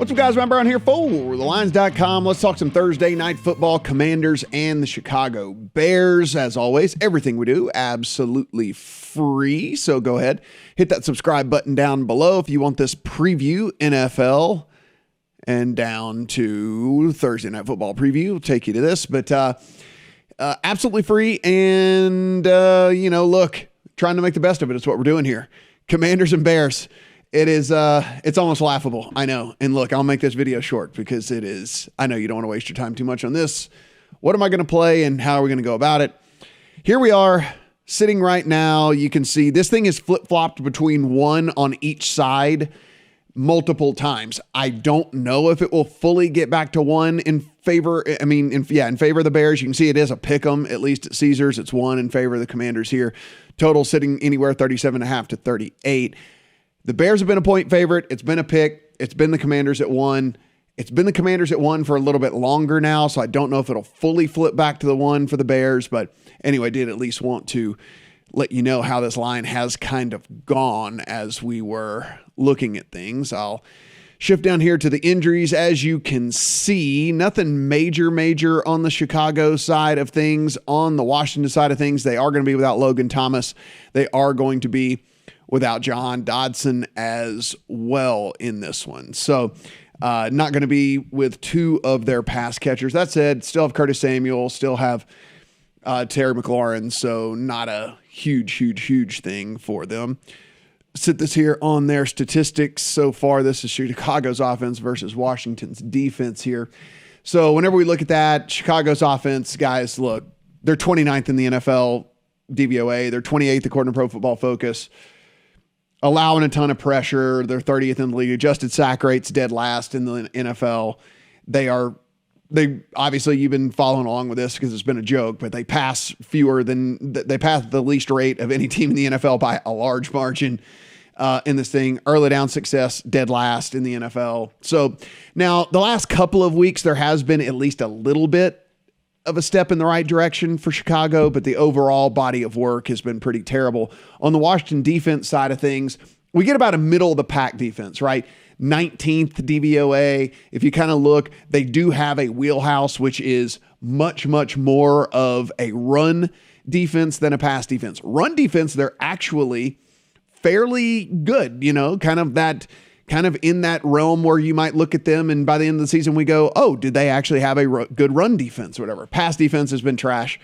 What's up, guys? Matt Brown here for TheLines.com. Let's talk some Thursday night football, Commanders and the Chicago Bears. As always, everything we do, absolutely free. So go ahead, hit that subscribe button down below if you want this preview NFL and down to Thursday night football preview. We'll take you to this, but absolutely free. And, look, trying to make the best of it is what we're doing here. Commanders and Bears. It is, it's almost laughable. I know. And look, I'll make this video short because it is, I know you don't want to waste your time too much on this. What am I going to play and how are we going to go about it? Here we are sitting right now. You can see this thing is flip-flopped between one on each side multiple times. I don't know if it will fully get back to one in favor. In favor of the Bears. You can see it is a pick 'em, at least at Caesars. It's one in favor of the Commanders here. Total sitting anywhere 37.5 to 38. The Bears have been a point favorite. It's been a pick. It's been the Commanders at one. It's been the Commanders at one for a little bit longer now, so I don't know if it'll fully flip back to the one for the Bears. But anyway, I did at least want to let you know how this line has kind of gone as we were looking at things. I'll shift down here to the injuries. As you can see, nothing major on the Chicago side of things. On the Washington side of things, they are going to be without Logan Thomas. They are going to be without Jahan Dodson as well in this one. So not going to be with two of their pass catchers. That said, still have Curtis Samuel, still have Terry McLaurin, so not a huge thing for them. Sit this here on their statistics so far. This is Chicago's offense versus Washington's defense here. So whenever we look at that, Chicago's offense, guys, look, they're 29th in the NFL DVOA. They're 28th according to Pro Football Focus. Allowing a ton of pressure. They're 30th in the league. Adjusted sack rates dead last in the NFL. They obviously, you've been following along with this because it's been a joke, but they pass the least rate of any team in the NFL by a large margin in this thing. Early down success dead last in the NFL. So now the last couple of weeks, there has been at least a little bit of a step in the right direction for Chicago, but the overall body of work has been pretty terrible. On the Washington defense side of things, we get about a middle of the pack defense, right? 19th DVOA. If you kind of look, they do have a wheelhouse, which is much more of a run defense than a pass defense. Run defense, they're actually fairly good, kind of in that realm where you might look at them and by the end of the season we go, oh, did they actually have a good run defense or whatever? Pass defense has been trash,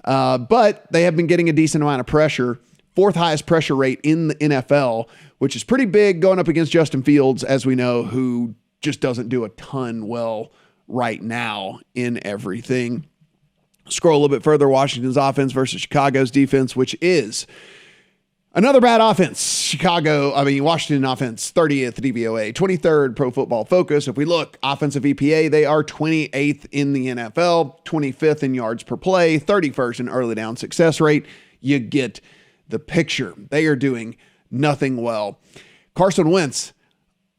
but they have been getting a decent amount of pressure. Fourth highest pressure rate in the NFL, which is pretty big going up against Justin Fields, as we know, who just doesn't do a ton well right now in everything. Scroll a little bit further, Washington's offense versus Chicago's defense, which is another bad offense. Washington offense, 30th DVOA, 23rd Pro Football Focus. If we look, offensive EPA, they are 28th in the NFL, 25th in yards per play, 31st in early down success rate. You get the picture. They are doing nothing well. Carson Wentz,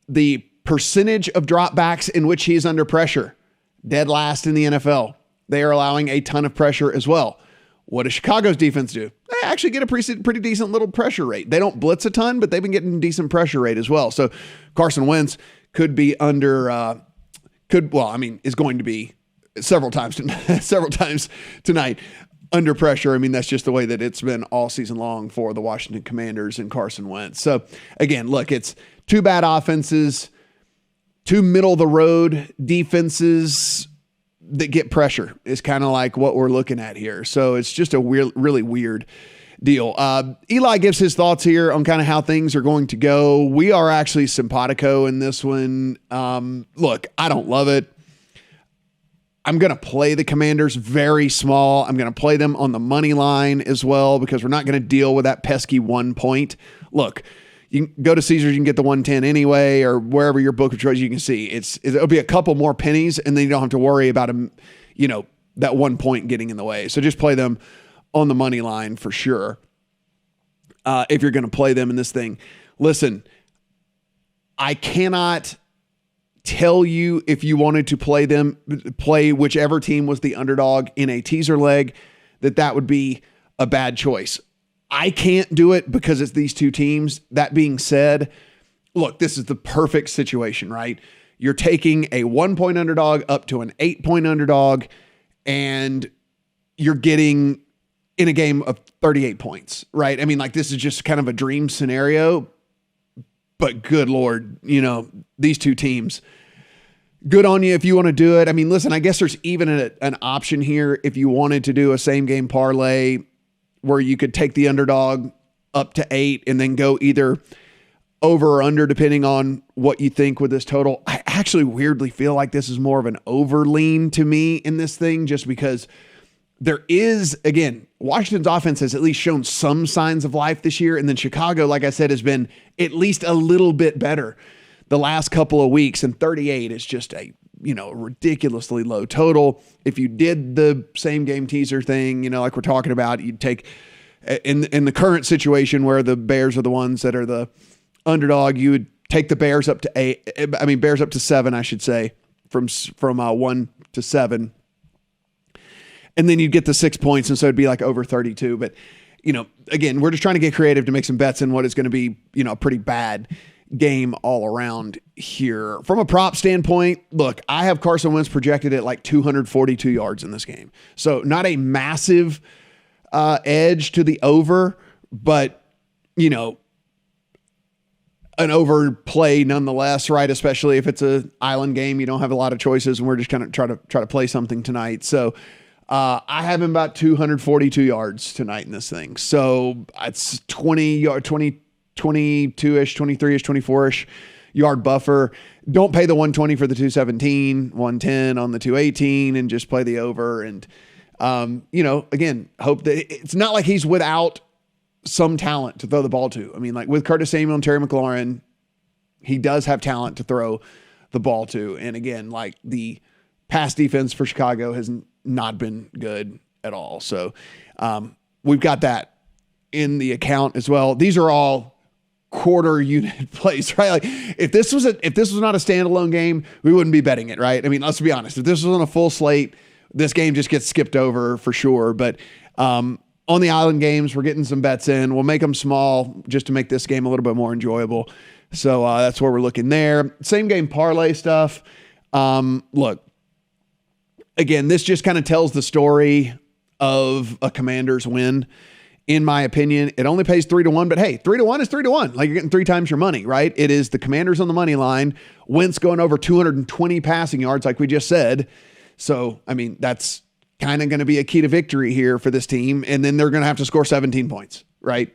the percentage of dropbacks in which he is under pressure, dead last in the NFL. They are allowing a ton of pressure as well. What does Chicago's defense do? They actually get a pretty decent little pressure rate. They don't blitz a ton, but they've been getting a decent pressure rate as well. So Carson Wentz could be is going to be several times tonight under pressure. That's just the way that it's been all season long for the Washington Commanders and Carson Wentz. So again, look, it's two bad offenses, two middle of the road defenses that get pressure is kind of like what we're looking at here. So it's just a really weird deal. Eli gives his thoughts here on kind of how things are going to go. We are actually simpatico in this one. Look, I don't love it. I'm going to play the Commanders very small. I'm going to play them on the money line as well because we're not going to deal with that pesky 1 point. Look, you can go to Caesars, you can get the 110 anyway, or wherever your book of choice you can see. It'll be a couple more pennies, and then you don't have to worry about that 1 point getting in the way. So just play them on the money line for sure. If you're going to play them in this thing, listen, I cannot tell you if you wanted to play whichever team was the underdog in a teaser leg, that would be a bad choice. I can't do it because it's these two teams. That being said, look, this is the perfect situation, right? You're taking a 1-point underdog up to an 8-point underdog, and you're getting in a game of 38 points, right? I mean, like, this is just kind of a dream scenario, but good Lord, these two teams, good on you if you want to do it. I mean, listen, I guess there's even an option here if you wanted to do a same game parlay where you could take the underdog up to 8 and then go either over or under, depending on what you think with this total. I actually weirdly feel like this is more of an over lean to me in this thing, just because there is, again, Washington's offense has at least shown some signs of life this year. And then Chicago, like I said, has been at least a little bit better the last couple of weeks. And 38 is just a, ridiculously low total. If you did the same game teaser thing, like we're talking about, you'd take in the current situation where the Bears are the ones that are the underdog, you would take the Bears up to Bears up to 7, I should say, from 1 to 7. And then you'd get the 6 points. And so it'd be like over 32. But, again, we're just trying to get creative to make some bets in what is going to be, a pretty bad game all around here. From a prop standpoint, look, I have Carson Wentz projected at like 242 yards in this game. So not a massive edge to the over, but, an overplay nonetheless, right? Especially if it's an island game, you don't have a lot of choices, and we're just kind of try to play something tonight. So I have him about 242 yards tonight in this thing. So it's 22-ish, 23-ish, 24-ish yard buffer. Don't pay the 120 for the 217, 110 on the 218, and just play the over. And, again, hope that it's not like he's without some talent to throw the ball to. I mean, like with Curtis Samuel and Terry McLaurin, he does have talent to throw the ball to. And again, like the pass defense for Chicago has not been good at all. So we've got that in the account as well. These are all quarter unit plays, right? Like if this was not a standalone game, we wouldn't be betting it, right? I mean, let's be honest. If this was on a full slate, this game just gets skipped over for sure. But on the island games, we're getting some bets in. We'll make them small just to make this game a little bit more enjoyable. So that's where we're looking there. Same game parlay stuff. Look, again, this just kind of tells the story of a Commanders win. In my opinion, it only pays 3-1, but hey, 3-1 is 3-1. Like you're getting 3 times your money, right? It is the Commanders on the money line. Wentz going over 220 passing yards, like we just said. So, I mean, that's kind of going to be a key to victory here for this team. And then they're going to have to score 17 points, right?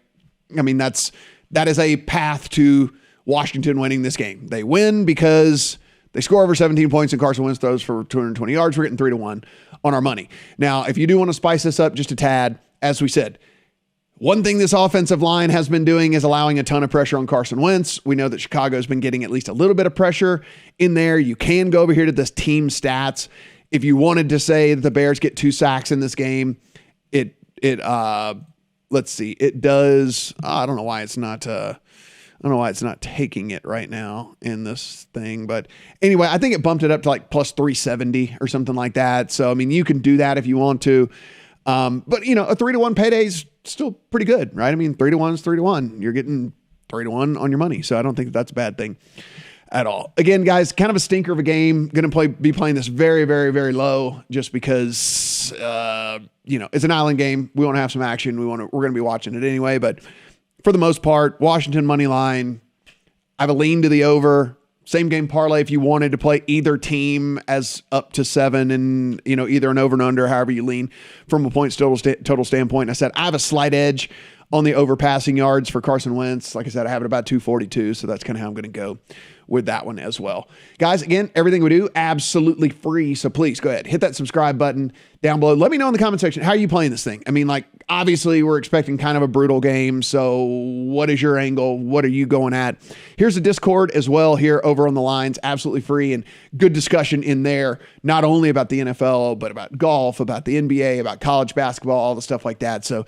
I mean, that is a path to Washington winning this game. They win because they score over 17 points and Carson Wentz throws for 220 yards. We're getting 3-1 on our money. Now, if you do want to spice this up just a tad, as we said, one thing this offensive line has been doing is allowing a ton of pressure on Carson Wentz. We know that Chicago's been getting at least a little bit of pressure in there. You can go over here to this team stats. If you wanted to say that the Bears get 2 sacks in this game, let's see, it does. I don't know why it's not taking it right now in this thing, but anyway, I think it bumped it up to like plus 370 or something like that. So, I mean, you can do that if you want to. But a 3-1 payday is still pretty good, right? I mean, 3-1 is 3-1. You're getting 3-1 on your money. So I don't think that's a bad thing at all. Again, guys, kind of a stinker of a game. Going to be playing this very, very, very low just because, it's an island game. We want to have some action. We're going to be watching it anyway, but for the most part, Washington money line. I have a lean to the over. Same game parlay if you wanted to play either team as up to 7 and, either an over and under, however you lean from a points total standpoint. I said I have a slight edge on the over passing yards for Carson Wentz. Like I said, I have it about 242, so that's kind of how I'm going to go with that one as well. Guys, again, everything we do, absolutely free, so please go ahead, hit that subscribe button down below. Let me know in the comment section, how are you playing this thing? I mean, like, obviously, we're expecting kind of a brutal game, so what is your angle? What are you going at? Here's the Discord as well here over on the Lines, absolutely free, and good discussion in there, not only about the NFL, but about golf, about the NBA, about college basketball, all the stuff like that. So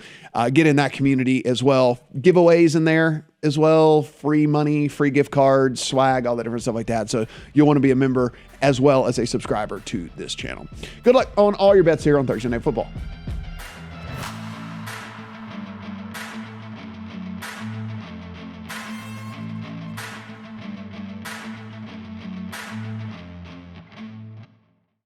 get in that community as well. Giveaways in there as well, free money, free gift cards, swag, all that different stuff like that. So you'll want to be a member as well as a subscriber to this channel. Good luck on all your bets here on Thursday Night Football.